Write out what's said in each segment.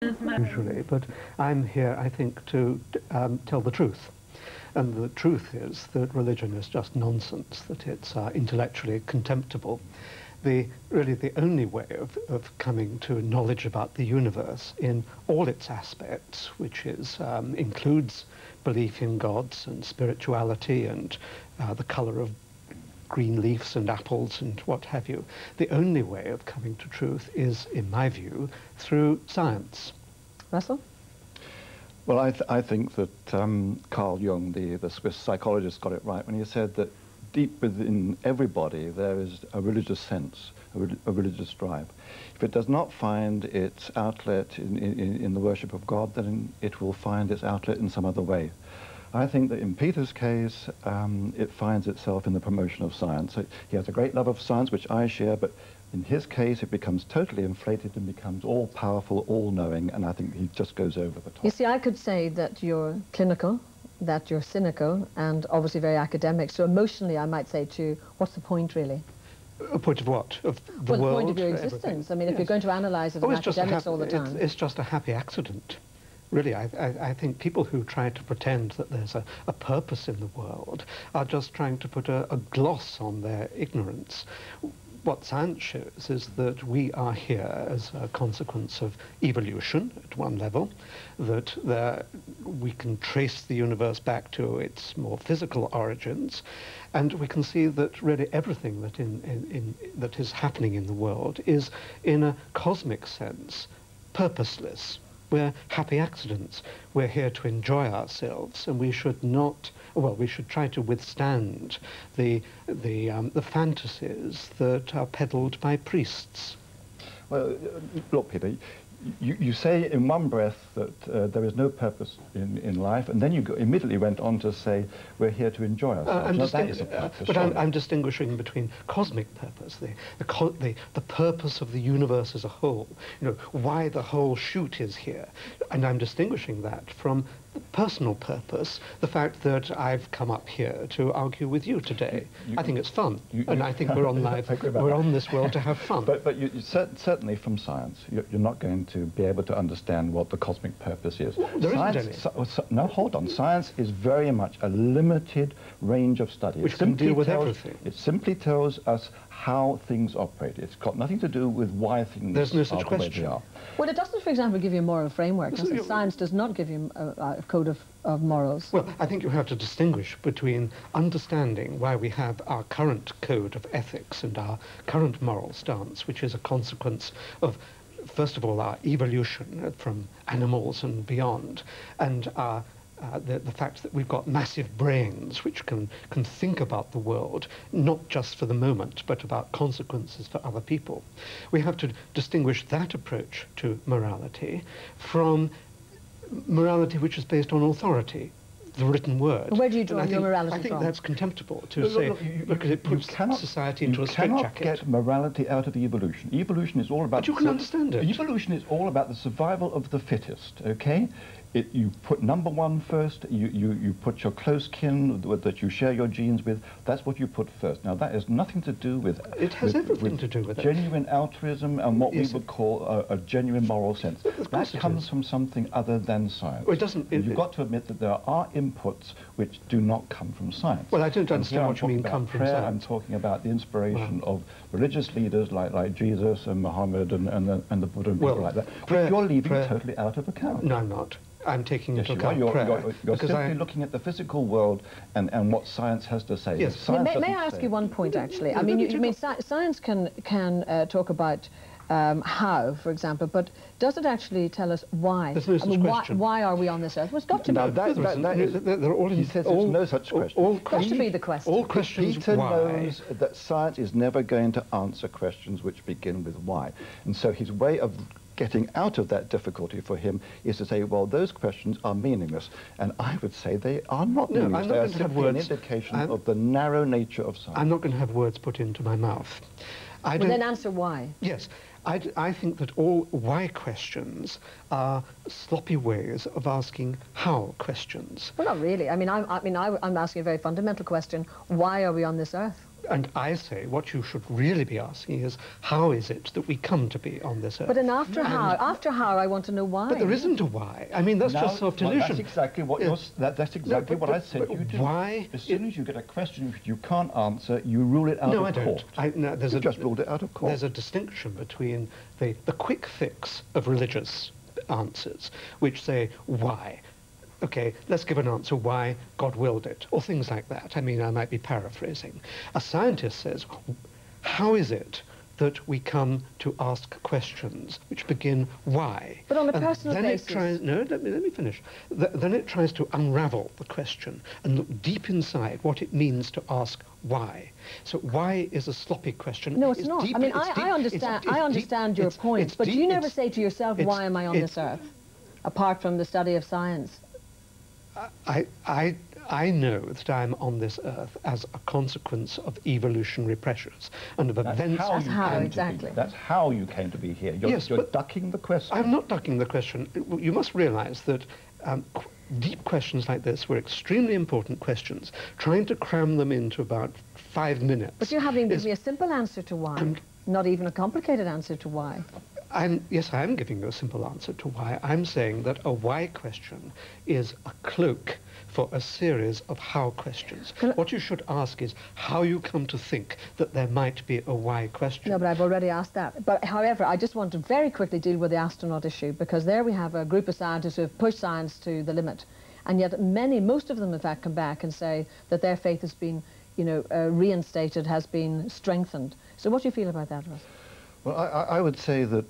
Usually, but I'm here, I think, to tell the truth. And the truth is that religion is just nonsense, that it's intellectually contemptible. Really the only way of coming to knowledge about the universe in all its aspects, which is includes belief in gods and spirituality and the colour of green leaves and apples and what have you. The only way of coming to truth is, in my view, through science. Russell? Well, I think that Carl Jung, the Swiss psychologist, got it right when he said that deep within everybody there is a religious sense, a religious drive. If it does not find its outlet in the worship of God, then it will find its outlet in some other way. I think that in Peter's case, it finds itself in the promotion of science. He has a great love of science, which I share, but in his case, it becomes totally inflated and becomes all-powerful, all-knowing, and I think he just goes over the top. You see, I could say that you're clinical, that you're cynical, and obviously very academic. So emotionally, I might say to you, what's the point, really? A point of what? Of the well, world? The point of your existence. Everything. I mean, if you're going to analyse it as academics all the time. It's just a happy accident. Really, I think people who try to pretend that there's a purpose in the world are just trying to put a gloss on their ignorance. What science shows is that we are here as a consequence of evolution at one level, that we can trace the universe back to its more physical origins, and we can see that really everything that is happening in the world is, in a cosmic sense, purposeless. We're happy accidents. We're here to enjoy ourselves, and we should not. Well, we should try to withstand the fantasies that are peddled by priests. Well, look, Peter, you say in one breath that there is no purpose in life, and then you immediately went on to say we're here to enjoy ourselves. That is a purpose. But I'm distinguishing between cosmic purpose, the purpose of the universe as a whole. You know, why the whole shoot is here, and I'm distinguishing that from personal purpose, the fact that I've come up here to argue with you today. I think it's fun, and I think we're on this world to have fun. But certainly from science, you're not going to be able to understand what the cosmic purpose is. There isn't any. No, hold on. Science is very much a limited range of study. Which can deal with everything. It simply tells us how things operate. It's got nothing to do with why things There's no such are the way question. they are. Well, it doesn't, for example, give you a moral framework. Science does not give you a code of morals. Well, I think you have to distinguish between understanding why we have our current code of ethics and our current moral stance, which is a consequence of, first of all, our evolution from animals and beyond, and the fact that we've got massive brains which can think about the world, not just for the moment, but about consequences for other people. We have to distinguish that approach to morality from morality which is based on authority, the written word. Where do you draw your morality from? I think from? That's contemptible to say, because it puts society into a straitjacket. You cannot get morality out of evolution. Evolution is all about... But you can understand it. Evolution is all about the survival of the fittest, okay? You put number one first, you put your close kin that you share your genes with, that's what you put first. Now that has nothing to do with... It has everything to do with it. Genuine altruism and what we would call a genuine moral sense. That comes from something other than science. Well, it doesn't... You've got to admit that there are inputs which do not come from science. Well, I don't understand what you mean come from science. I'm talking about the inspiration of religious leaders like Jesus and Muhammad and the Buddha and people like that, which you're leaving totally out of account. No, I'm not. I'm taking into account prayer. You're simply looking at the physical world and what science has to say. Yes. May I ask you one point, actually? I mean, science can talk about how, for example, but does it actually tell us why? There's no such question. Why are we on this earth? Well, it's got to be. He says there's no such question. Got to be the question. All questions Peter why. knows that science is never going to answer questions which begin with why. And so his way of getting out of that difficulty for him is to say, well, those questions are meaningless. And I would say they are not meaningless. They are simply an indication of the narrow nature of science. I'm not going to have words put into my mouth. Well, then answer why. Yes. I think that all why questions are sloppy ways of asking how questions. Well, not really. I mean, I'm asking a very fundamental question. Why are we on this earth? And I say what you should really be asking is, how is it that we come to be on this earth? But then after how, I want to know why. But there isn't a why. I mean, that's just self-delusion. Well, that's exactly what that's exactly what I said. You do. Why? As soon as you get a question which you can't answer, you rule it out of court. No, you just ruled it out of court. There's a distinction between the quick fix of religious answers, which say, why? Okay, let's give an answer why God willed it, or things like that. I mean, I might be paraphrasing. A scientist says, how is it that we come to ask questions which begin why? But on a personal basis. Let me finish. Then it tries to unravel the question and look deep inside what it means to ask why. So why is a sloppy question. No, it's not. I mean, I understand your point, but you never say to yourself, why am I on this earth, apart from the study of science? I know that I'm on this earth as a consequence of evolutionary pressures and of events. That's how, exactly. That's how you came to be here. You're ducking the question. I'm not ducking the question. You must realize that deep questions like this were extremely important questions. Trying to cram them into about 5 minutes. But you haven't given me a simple answer to why, not even a complicated answer to why. Yes, I am giving you a simple answer to why. I'm saying that a why question is a cloak for a series of how questions. What you should ask is how you come to think that there might be a why question. No, but I've already asked that. But however, I just want to very quickly deal with the astronaut issue, because there we have a group of scientists who have pushed science to the limit. And yet most of them, in fact, come back and say that their faith has been, reinstated, has been strengthened. So what do you feel about that, Russ? Well, I would say that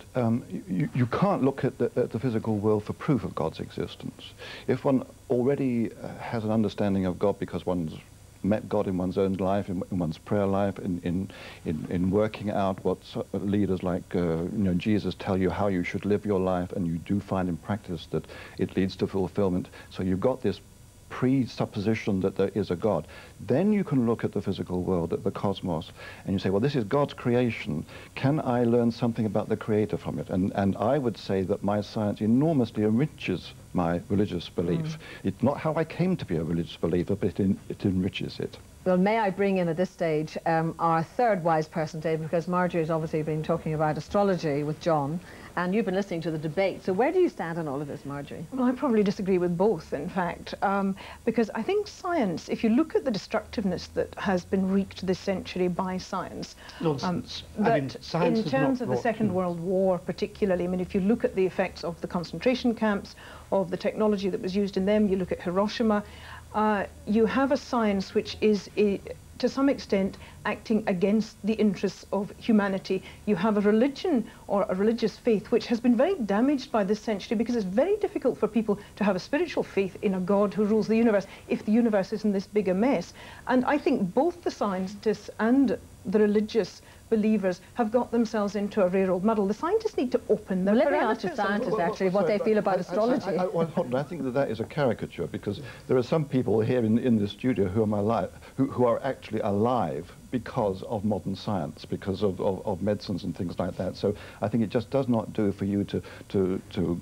you can't look at the physical world for proof of God's existence. If one already has an understanding of God because one's met God in one's own life, in one's prayer life, in working out what leaders like Jesus tell you how you should live your life, and you do find in practice that it leads to fulfillment. So you've got this presupposition that there is a God. Then you can look at the physical world, at the cosmos, and you say, well, this is God's creation. Can I learn something about the Creator from it? And I would say that my science enormously enriches my religious belief. It's not how I came to be a religious believer, but it enriches it. Well, may I bring in at this stage our third wise person, Dave, because Marjorie has obviously been talking about astrology with John, and you've been listening to the debate. So where do you stand on all of this, Marjorie? Well, I probably disagree with both, in fact, because I think science, if you look at the destructiveness that has been wreaked this century by science, nonsense. In terms of the Second World War particularly, I mean, if you look at the effects of the concentration camps, of the technology that was used in them, you look at Hiroshima, you have a science which is, to some extent, acting against the interests of humanity. You have a religion or a religious faith which has been very damaged by this century, because it's very difficult for people to have a spiritual faith in a God who rules the universe if the universe is in this big a mess. And I think both the scientists and the religious believers have got themselves into a rare old muddle. The scientists need to open their Let me ask the scientists actually what they feel about astrology. I think that is a caricature, because there are some people here in this studio who are actually alive because of modern science, because of medicines and things like that. So I think it just does not do for you to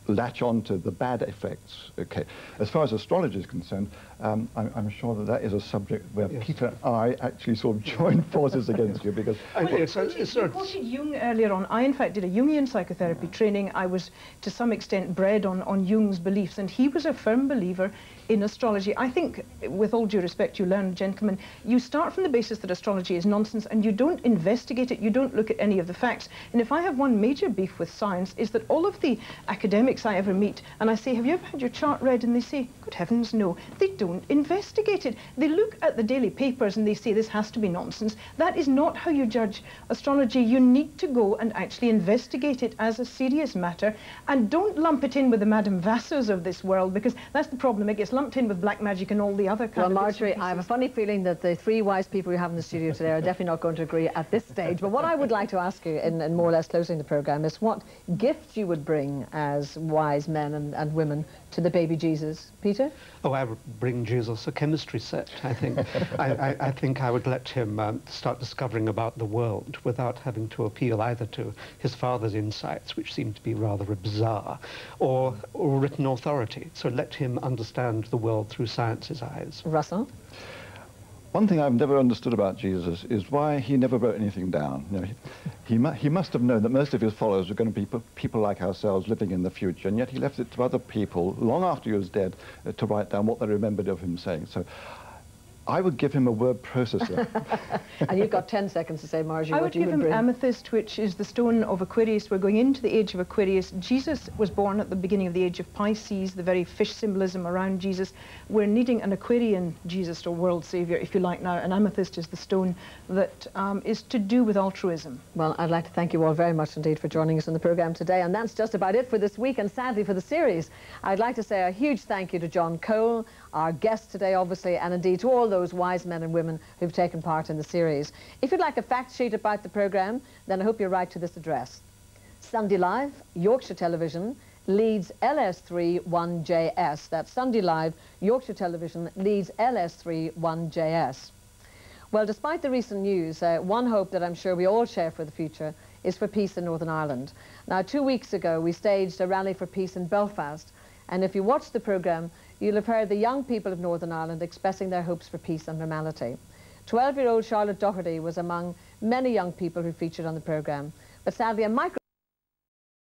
latch on to the bad effects. Okay. As far as astrology is concerned, I'm sure that is a subject where Peter and I actually sort of join forces against you, because... You quoted Jung earlier on. I, in fact, did a Jungian psychotherapy training. I was, to some extent, bred on Jung's beliefs, and he was a firm believer in astrology. I think, with all due respect, you learned, gentlemen, you start from the basis that astrology is nonsense, and you don't investigate it, you don't look at any of the facts. And if I have one major beef with science, is that all of the academics I ever meet, and I say, have you ever had your chart read? And they say, good heavens, no. They don't investigate it. They look at the daily papers and they say, this has to be nonsense. That is not how you judge astrology. You need to go and actually investigate it as a serious matter, and don't lump it in with the Madame Vassos of this world, because that's the problem. It gets lumped in with black magic and all the other kind of... Well, Marjorie, I have a funny feeling that the three wise people we have in the studio today are definitely not going to agree at this stage. But what I would like to ask you, in more or less closing the programme, is what gift you would bring as wise men and women to the baby Jesus. Peter? Oh, I would bring Jesus a chemistry set, I think. I think I would let him start discovering about the world without having to appeal either to his father's insights, which seem to be rather bizarre, or written authority. So let him understand the world through science's eyes. Russell? One thing I've never understood about Jesus is why he never wrote anything down. You know, he must have known that most of his followers were going to be people like ourselves living in the future, and yet he left it to other people, long after he was dead, to write down what they remembered of him saying. So I would give him a word processor. And you've got 10 seconds to say, Margie, I what would you give would him bring. amethyst, which is the stone of Aquarius. We're going into the age of Aquarius. Jesus was born at the beginning of the age of Pisces, the very fish symbolism around Jesus. We're needing an Aquarian Jesus or world saviour, if you like now, and amethyst is the stone that is to do with altruism. Well, I'd like to thank you all very much indeed for joining us on the programme today, and that's just about it for this week and sadly for the series. I'd like to say a huge thank you to John Cole, our guest today obviously, and indeed to all those wise men and women who've taken part in the series. If you'd like a fact sheet about the programme, then I hope you write to this address: Sunday Live, Yorkshire Television, Leeds LS3 1JS. That's Sunday Live, Yorkshire Television, Leeds LS3 1JS. Well, despite the recent news, one hope that I'm sure we all share for the future is for peace in Northern Ireland. Now, 2 weeks ago, we staged a rally for peace in Belfast, and if you watched the programme, you'll have heard the young people of Northern Ireland expressing their hopes for peace and normality. 12-year-old Charlotte Doherty was among many young people who featured on the programme, but sadly a microphone